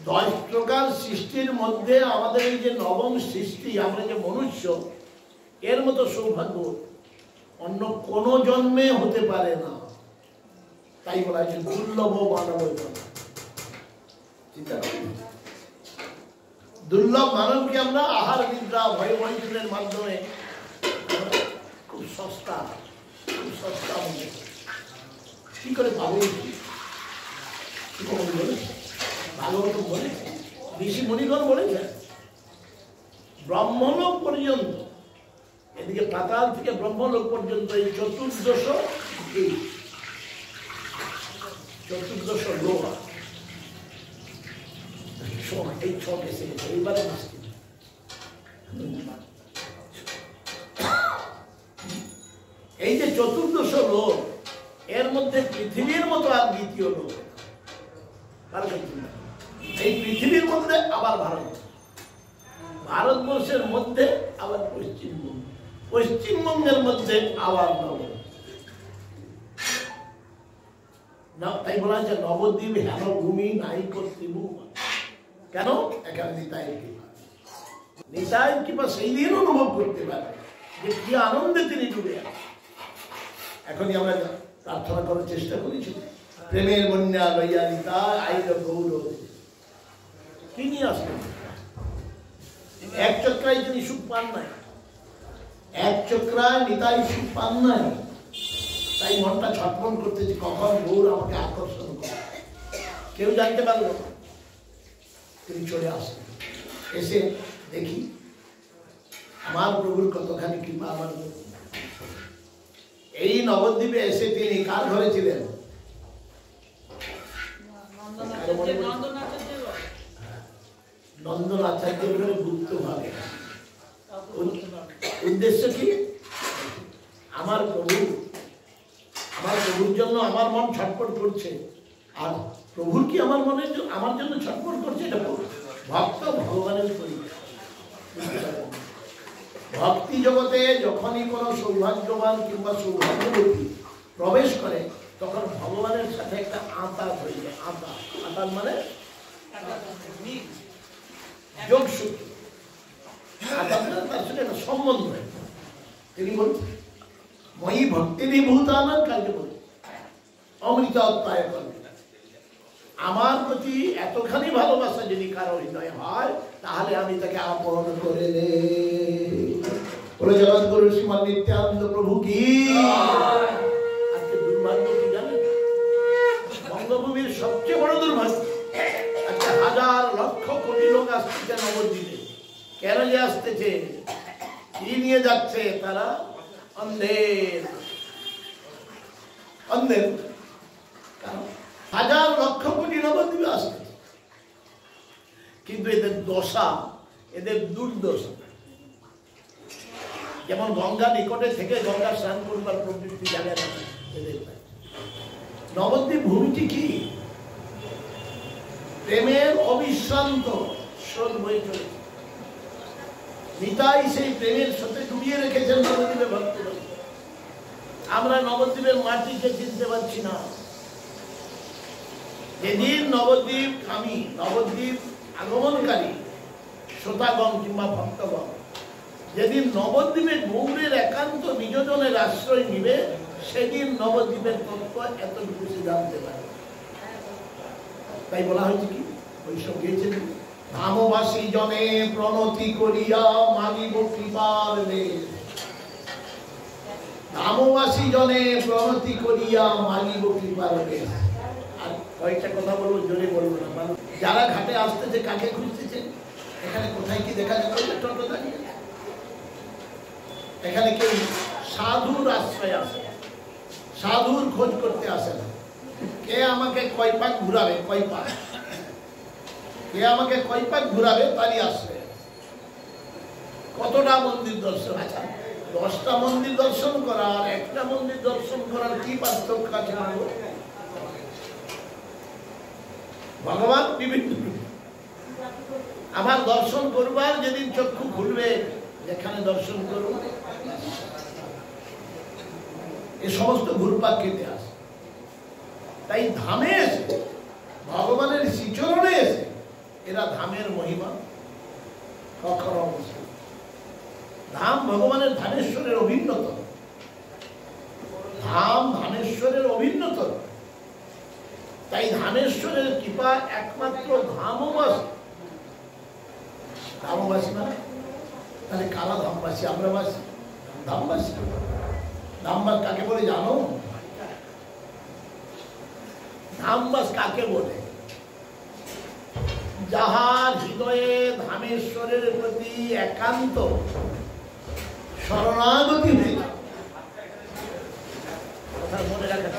10 প্রকার সৃষ্টির মধ্যে আমাদের এই যে নবম সৃষ্টি, আমরা যে মনুষ্য, এর মতো সৌভাগ্য অন্য কোন জন্মে হতে পারে না। তাই বলা হয়েছে দুর্লভ মানব জন্ম। চিন্তা করুন, দুর্লভ মানবকে আমরা আহার নিদ্রা ভয় বৈঠনের মাধ্যমে খুব সস্তা মনে কি করে পাবো? ভাগবত বলেছে, ঋষি মুনিগণ বলেছে, ব্রহ্মলোক পর্যন্ত, এদিকে পাতাল থেকে ব্রহ্মলোক পর্যন্ত এই চতুর্দশ লোক, এই ছক এসে গেছে এইবারে। এই যে চতুর্দশ লোক, এর মধ্যে পৃথিবীর মতো আর দ্বিতীয় লোক, এই পৃথিবীর মধ্যে আবার ভারতবর্ষের মধ্যে আবার পশ্চিমবঙ্গ, পশ্চিমবঙ্গের মধ্যে আবার তাই বলা হয়েছে নবদ্বীপ হেন ভূমি নাই কর্তৃভূ। কেন? এখানে নিতাই কৃপা সেই দিন অনুভব করতে পারে যে কি আনন্দে তিনি ডুবে আছেন। এখনই আমরা প্রার্থনা করার চেষ্টা করেছি, প্রেমের বন্যা লইয়া নিতাই আইল গৌর। কি নিয়ে আসলেন? এক চক্রায় তিনি সুখ পান নাই, এক চক্রায় নিতাই সুখ পান নাই। তাই মনটা ছটফট করতেছে কখন গৌর আমাকে আকর্ষণ করে। কেউ জানতে পারল না, তিনি চলে আসেন। এসে দেখি আমার প্রভুর কতখানি কৃপা আমার। এই নবদ্বীপে এসে তিনি কার ঘরে ছিলেন? নন্দন আচার্যের ঘরে গুপ্ত ভাবে। উদ্দেশ্য কি? আমার প্রভুর জন্য আমার মন ছটফট করছে, আর প্রভুর কি আমার জন্য ছটফট করছে? এটা ভক্ত ভগবানের পরিচয়। ভক্তি জগতে যখনই কোনো সৌভাগ্যবান কিংবা সৌভাগ্যবতী প্রবেশ করে, তখন ভগবানের সাথে একটা আঁতা হয়ে যায়। আঁতা মানে যোগসূত্র, তার সাথে একটা সম্বন্ধ। তিনি বলছেন মই ভক্তিরই ভূতানাং কালকে বলছেন অমৃত অত্যায় করবে। আমার প্রতি এতখানি ভালোবাসা যদি কারো হৃদয় হয়, তাহলে আমি তাকে আপন করে বলে জগৎগুরু শ্রীমান নিত্যানন্দ প্রভু কি। আজকে দুর্ভাগ্য কি জানেন? বঙ্গভূমির সবচেয়ে বড় দুর্ভাগ্য, আজকে হাজার লক্ষ কোটি লোক আসতেছে নবদ্বীপে। কেন যে আসতেছে? কি নিয়ে যাচ্ছে তারা? অন্ধের হাজার লক্ষ কোটি নবদ্বীপে আসতেছে। কিন্তু এদের দশা, এদের দুর্দশা। যেমন গঙ্গা নিকটে থেকে গঙ্গা স্নান করবার প্রবৃত্তি জায়গা না এদের। নবদ্বীপ ভূমিটি কি? প্রেমের অবিশ্রান্ত স্রোত বয়ে চলেছে। নিতাই সেই প্রেমের সাথে ডুবিয়ে রেখেছেন নবদ্বীপে ভক্তরা। আমরা নবদ্বীপের মাটিকে চিনতে পারছি না। যেদিন নবদ্বীপ আগমনকারী শ্রোতাগণ কিংবা ভক্তগণ যেদিন নবদ্বীপের গৌরের একান্ত নিজজনের আশ্রয় নিবে, সেদিন নবদ্বীপের তত্ত্ব এতটুকু সে জানতে পারে। তাই বলা হয়েছে কি, ওইসব গিয়েছেন, ধামবাসী জনে প্রণতি করিয়া মাগিব কৃপার বেশ। ধামবাসী জনে প্রণতি করিয়া মাগিব কৃপার বেশ। আর কয়েকটা কথা বলবো, জোরে বলবো না। মানুষ যারা ঘাটে আসতেছে, কাকে খুঁজতেছে? এখানে কোথায় কি দেখা যাচ্ছে? টোটো দাঁড়িয়ে এখানে কেউ সাধুর আশ্রয় আসে, সাধুর খোঁজ করতে আসে না। কে আমাকে কয় পাক ঘুরাবে, কে আমাকে কয় পাক ঘুরাবে তারই আসবে। কতটা মন্দির দর্শন? আচ্ছা, 10টা মন্দির দর্শন করা আর একটা মন্দির দর্শন করার কি পার্থক্য আছে? ভগবান বিভিন্ন। আমার দর্শন করবার যেদিন চক্ষু খুলবে, যেখানে দর্শন করব, এ সমস্ত ঘুরপাক খেতে আসে। তাই ধামে এসে, ভগবানের শ্রীচরণে এসে এরা ধামের মহিমা কখনো বুঝবে। ধাম ভগবানের ধানেশ্বরের অভিন্নত, ধাম ধানেশ্বরের অভিন্নত। তাই ধানেশ্বরের কৃপা একমাত্র ধামবাসী। ধামবাসী মানে তাহলে কারা ধামবাসী? আমরা বাসী ধামবাসী। ধামবাস কাকে বলে জানো? ধামবাস কাকে বলে? যাহার হৃদয়ে ধামেশ্বরের প্রতি একান্ত শরণাগতি হয়ে যায়, কথা মনে রাখা,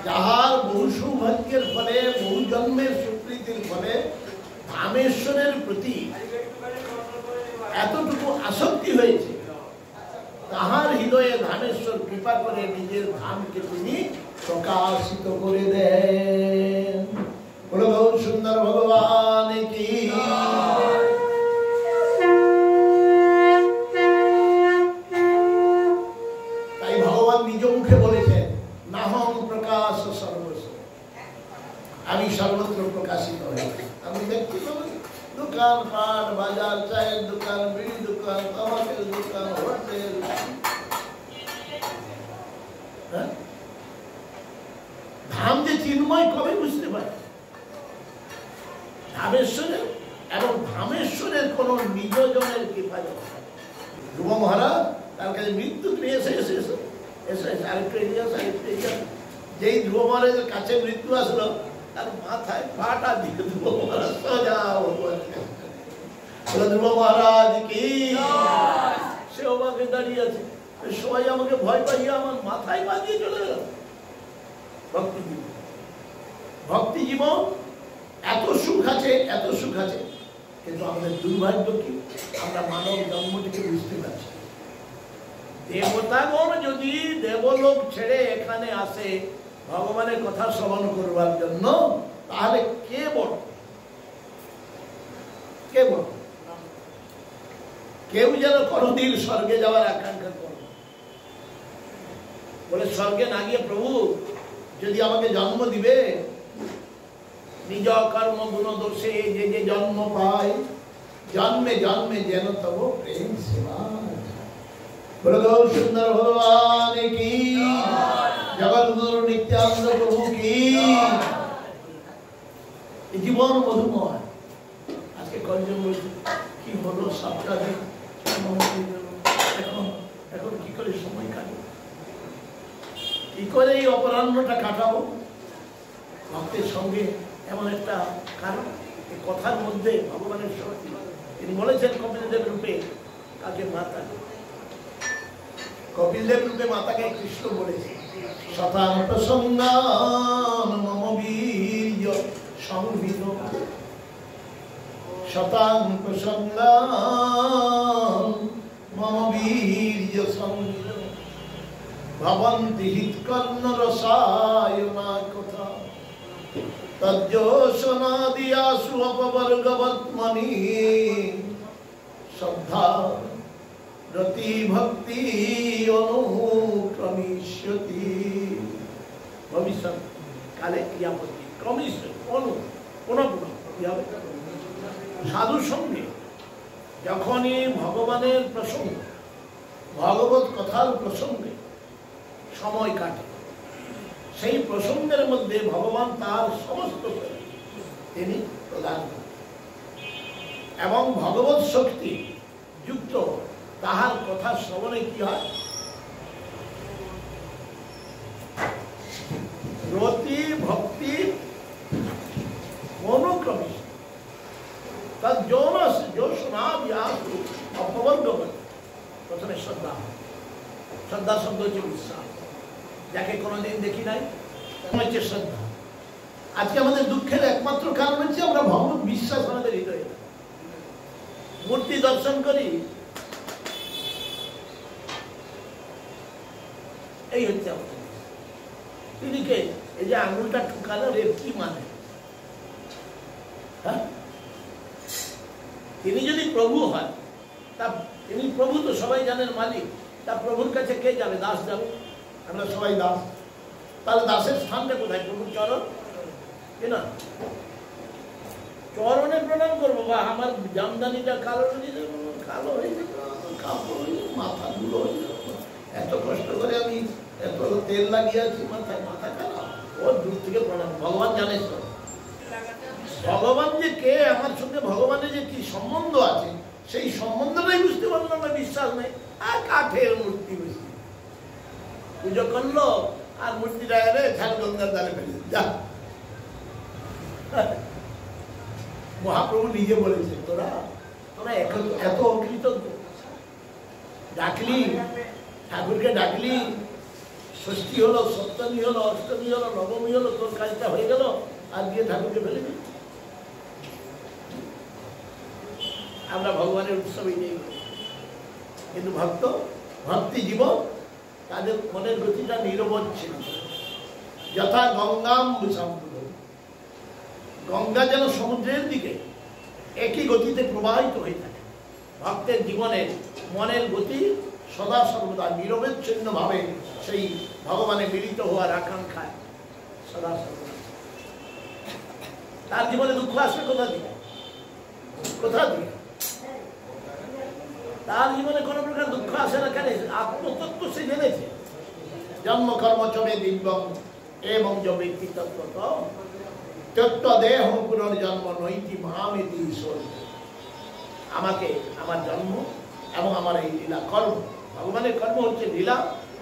যাহার বহু সৌভাগ্যের ফলে, বহু জন্মের স্বীকৃতির ফলে ধামেশ্বরের প্রতি এতটুকু আসক্তি হয়েছে, তাহার হৃদয়ে ধামেশ্বর কৃপা করে নিজের ধামকে তিনি প্রকাশিত করে দেন। বলো গৌর সুন্দর ভগবান কি। তাই ভগবান নিজ মুখে বলেছেন, নাহং প্রকাশ সর্বস্ব, আমি সর্বত্র প্রকাশিত হয়েছি। আমি দেখছি দোকান পাট, বাজার, চায়ের দোকান, বিড়ি দোকান, তামাকের দোকান, হোটেল, ধাম যে চিন্ময় কবে বুঝতে পারে? ধামেশ্বরের এবং ধামেশ্বরের কোন নিজজনের কৃপা। ধ্রুব মহারাজ তার কাছে মৃত্যু এসে এসে এসে এসে আরেকটু এগিয়ে আসে, আরেকটু এগিয়ে আসে। যেই ধ্রুব মহারাজের কাছে মৃত্যু আসলো, তার মাথায় পাটা দিয়ে ধ্রুব মহারাজ সোজা ধ্রুব মহারাজ কি। সে আমাকে দাঁড়িয়ে আছে, সবাই আমাকে ভয় পাইয়ে আমার মাথায় পা দিয়ে চলে গেল। ভক্তি জীবন, ভক্তি জীবন এত সুখ আছে, এত সুখ আছে, কিন্তু আমাদের দুর্ভাগ্য কি, আমরা মানব জন্মটিকে বুঝতে পারছি। দেবতাগণ যদি দেবলোক ছেড়ে এখানে আসে ভগবানের কথা শ্রবণ করবার জন্য, তাহলে কে বড়? কে বড়? কেউ যেন কোনদিন স্বর্গে যাওয়ার আকাঙ্ক্ষা করে বলে, স্বর্গে না গিয়ে প্রভু যদি আমাকে জন্ম দিবে, নিজ কর্ম গুণ দোষে যে যে জন্ম পায়, জন্মে জন্মে যেন তব প্রেম সেবা। বলো গৌর সুন্দর ভগবান কি, জগৎগুরু নিত্যানন্দ প্রভু কি। জীবন মধুময়। আজকে কয়েকজন বলছে কি হলো, সবটা এখন এখন কি করে সময় কাটবো, কি করে এই অপরাহ্নটা কাটাবো ভক্তের সঙ্গে। এমন একটা কারণ এই কথার মধ্যে ভগবানের শক্তি। তিনি বলেছেন কপিলদেব রূপে কাকে মাতা, কপিলদেব রূপে মাতাকে কৃষ্ণ বলেছে, শতাং প্রসঙ্গান মম বীর্য সংবিত, শতাং প্রসঙ্গান মম বীর্য সংবিত, ভবন্তি হিতকর্ণ রসায়না কথা, তজ্জোষনাদিয়াসু অপবর্গবর্তমানি, শ্রদ্ধা রতি ভক্তি অনুক্রমিষ্যতি। ভবিষ্যৎ কালে ক্রিয়াপতি ক্রমিষ্য সাধু সঙ্গে যখনই ভগবানের প্রসঙ্গ, ভগবত কথার প্রসঙ্গে সময় কাটে, সেই প্রসঙ্গের মধ্যে ভগবান তার সমস্ত তিনি প্রদান করেন এবং ভগবত শক্তি যুক্ত তাহার কথা শ্রবণে কি হয়, রতি ভক্তি অনুক্রমে তার প্রথমে শ্রদ্ধা। শ্রদ্ধা শব্দ হচ্ছে বিশ্বাস, যাকে কোনোদিন দেখি নাই হচ্ছে শ্রদ্ধা। আজকে আমাদের দুঃখের একমাত্র কারণ হচ্ছে আমরা ভগবত বিশ্বাস আমাদের হৃদয়ে, মূর্তি দর্শন করি, এই হচ্ছে আমাদের। তিনি কে? এই যে আঙুলটা ঠুকানো এর কি মানে? হ্যাঁ, তিনি যদি প্রভু হয়, তা তিনি প্রভু তো সবাই জানেন মালিক, তা প্রভুর কাছে কে যাবে? দাস যাবে। আমরা সবাই দাস, তাহলে দাসের স্থানটা কোথায়? প্রভুর চরণ, কি না? চরণে প্রণাম করবো, বা আমার জামদানিটা কালো কালো হয়ে যেত, মাথা ধুলো হয়ে যেত, এত কষ্ট করে আমি এত তেল লাগিয়ে আছি মাথায়, মাথা খারাপ, ওর দূর থেকে প্রণাম। ভগবান জানিস তো ভগবান যে কে, আমার সঙ্গে ভগবানের যে কি সম্বন্ধ আছে, সেই সম্বন্ধটাই বুঝতে পারলাম না, বিশ্বাস নেই। আর কাঠের মূর্তি বুঝি পুজো করলো, আর মূর্তিটা এলে ঝাল গঙ্গার দ্বারে ফেলে যা। মহাপ্রভু নিজে বলেছে, তোরা তোরা এত অকৃতজ্ঞ, ডাকলি ঠাকুরকে, ডাকলি, ষষ্ঠী হলো, সপ্তমী হলো, অষ্টমী হলো, নবমী হলো, তোর কাজটা হয়ে গেল, আর গিয়ে ঠাকুরকে ফেলে দিই। আমরা ভগবানের উৎসবে নেই, কিন্তু ভক্তি জীবন, তাদের মনের গতিটা নিরবচ্ছিন্ন। যথা গঙ্গাম্বুসম্ভূত, গঙ্গা যেন সমুদ্রের দিকে একই গতিতে প্রবাহিত হয়ে থাকে, ভক্তের জীবনের মনের গতি সদা সর্বদা নিরবচ্ছিন্ন ভাবে সেই ভগবানে মিলিত হওয়ার আকাঙ্ক্ষায় সদা সর্বদা। তার জীবনে দুঃখ আসবে কোথা থেকে? কোথা থেকে? তার জীবনে কোনো প্রকার দুঃখ আসে না। কেন? আত্মতত্ত্ব সে জেনেছে। জন্ম কর্ম চমে দিব্যং এবং জবে তত্ত্ব তত্ত্ব দেহ পুনর্জন্ম নৈতি মহামিতি ঈশ্বর। আমাকে, আমার জন্ম এবং আমার এই লীলা কর্ম, ভগবানের কর্ম হচ্ছে লীলা,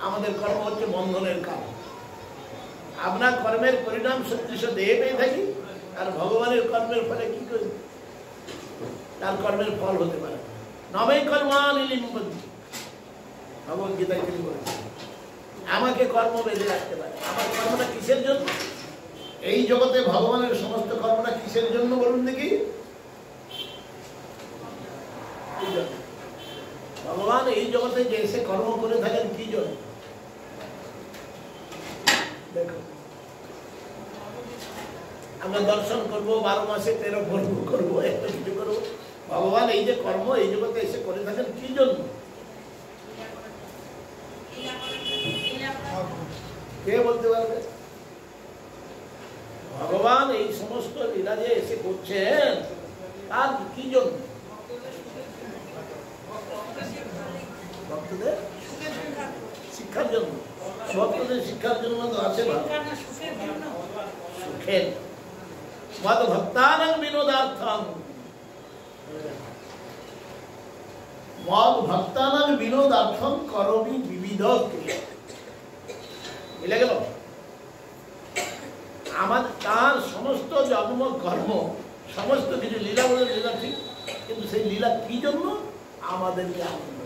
আমাদের কর্ম হচ্ছে বন্ধনের কারণ। আপনার কর্মের পরিণাম সদৃশ দেহে পেয়ে থাকি, আর ভগবানের কর্মের ফলে কি করি? তার কর্মের ফল হতে পারে নবে কর্মানি লিম্বন্তি, ভগবদ্গীতায় তিনি বলেছেন। আমাকে কর্ম বেঁধে রাখতে পারে। আমার কর্মটা কিসের জন্য? এই জগতে ভগবানের সমস্ত কর্মটা কিসের জন্য বলুন দেখি? ভগবান এই জগতে যে এসে কর্ম করে থাকেন কি জন্য? দেখো, আমরা দর্শন করবো, 12 মাসে 13 পর্ব করবো, একটা কিছু করবো। ভগবান এই যে কর্ম এই জগতে এসে করে থাকেন কি জন্য? কে বলতে পারবে? ভগবান এই সমস্ত লীলা যে এসে করছেন তার কি জন্য? ভক্তদের শিক্ষার জন্য। ভক্তদের শিক্ষার জন্য তো আছে, সুখের মদ ভক্তানাং বিনোদার্থং, মদ ভক্তানাং বিনোদার্থং করোমি বিবিধ ক্রিয়া। মিলে গেল? আমাদের তার সমস্ত জন্ম কর্ম, সমস্ত কিছু লীলা বলে লীলা ঠিক, কিন্তু সেই লীলা কি জন্য? আমাদেরকে আনন্দ,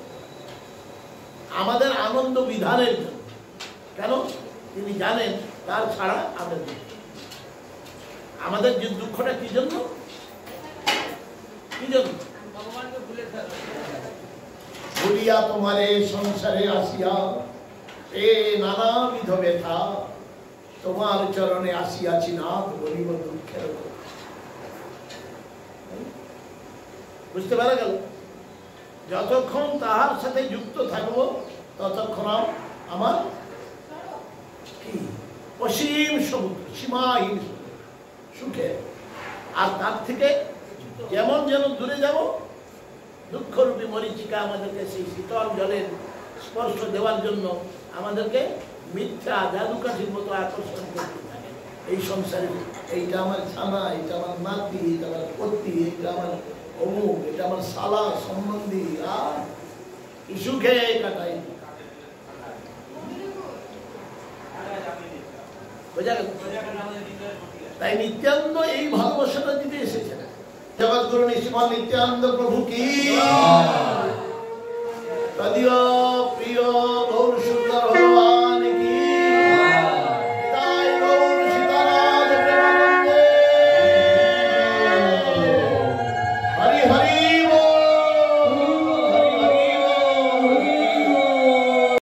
আমাদের আনন্দ বিধানের জন্য। কেন? তিনি জানেন তার ছাড়া আমাদের যে দুঃখটা কি জন্য? কি জন্য? ভুলিয়া তোমারে সংসারে আসিয়া এ নানাবিধ ব্যথা, তোমার চরণে আসিয়াছি নাথ বলিব দুঃখের। বুঝতে পারা গেল? যতক্ষণ তাহার সাথে যুক্ত থাকবো ততক্ষণ আমার কি অসীম সমুদ্র, সীমাহীন সুখে। আর তার থেকে যেমন যেন দূরে যাব, দুঃখরূপী মরীচিকা আমাদেরকে সেই শীতল জলের স্পর্শ দেওয়ার জন্য আমাদেরকে মিথ্যা জাদুকাঠির মতো আকর্ষণ করতে থাকে। এই সংসারে এইটা আমার ছানা, এটা আমার নাতি, এটা আমার পত্নী, এটা আমার অমুক, এটা আমার শালা সম্বন্ধী, আর সুখে কাটাই। তাই নিত্যানন্দ এই ভালোবাসাটা দিতে এসেছেন। জগৎগুরু শ্রীমান নিত্যানন্দ প্রভু কি।